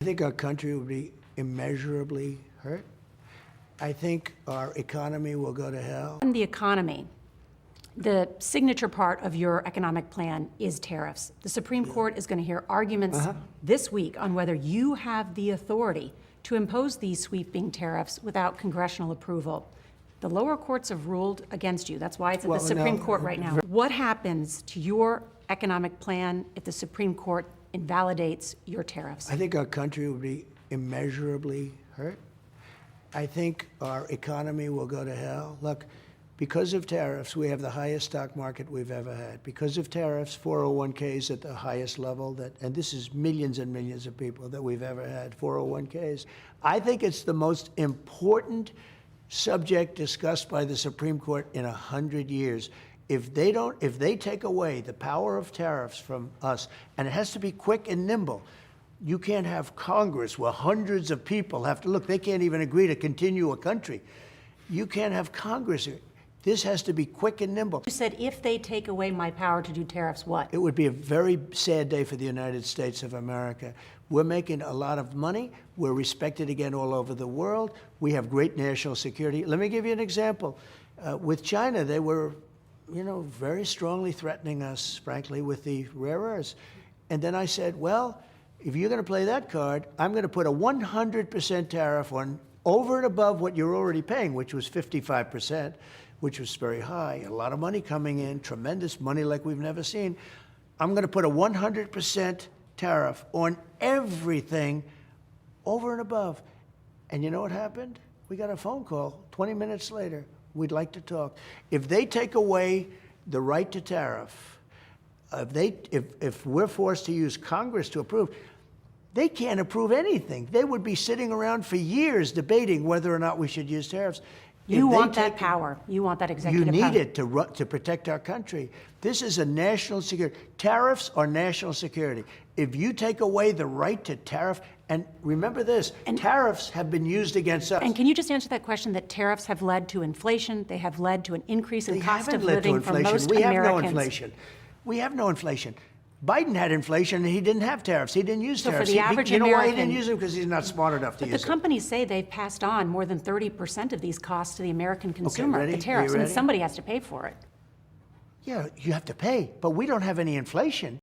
I think our country will be immeasurably hurt. I think our economy will go to hell. In the economy, the signature part of your economic plan is tariffs. The Supreme Court is going to hear arguments this week on whether you have the authority to impose these sweeping tariffs without congressional approval. The lower courts have ruled against you. That's why it's at the Supreme Court right now. What happens to your economic plan if the Supreme Court invalidates your tariffs? I think our country will be immeasurably hurt. I think our economy will go to hell. Look, because of tariffs, we have the highest stock market we've ever had. Because of tariffs, 401ks at the highest level, and this is millions and millions of people that we've ever had, 401ks. I think it's the most important subject discussed by the Supreme Court in 100 years. If they take away the power of tariffs from us, and it has to be quick and nimble, you can't have Congress where hundreds of people have to look. They can't even agree to continue a country. You can't have Congress. This has to be quick and nimble. You said if they take away my power to do tariffs, what? It would be a very sad day for the United States of America. We're making a lot of money. We're respected again all over the world. We have great national security. Let me give you an example. With China, they were, very strongly threatening us, frankly, with the rare earths. And then I said, well, if you're going to play that card, I'm going to put a 100% tariff on over and above what you're already paying, which was 55%, which was very high. A lot of money coming in, tremendous money like we've never seen. I'm going to put a 100% tariff on everything over and above. And you know what happened? We got a phone call 20 minutes later. We'd like to talk. If they take away the right to tariff, if we're forced to use Congress to approve, they can't approve anything. They would be sitting around for years debating whether or not we should use tariffs. You want that power. You want that executive power. You need it to protect our country. This is a national security. Tariffs are national security. If you take away the right to tariff, and remember this, tariffs have been used against us. And can you just answer that question that tariffs have led to inflation? They have led to an increase in cost of living for most Americans. We have no inflation. We have no inflation. Biden had inflation, and he didn't have tariffs. He didn't use tariffs. For the average American, you know why he American, didn't use them? Because he's not smart enough to use them. The companies say they've passed on more than 30% of these costs to the American consumer, okay, the tariffs, and somebody has to pay for it. Yeah, you have to pay, but we don't have any inflation.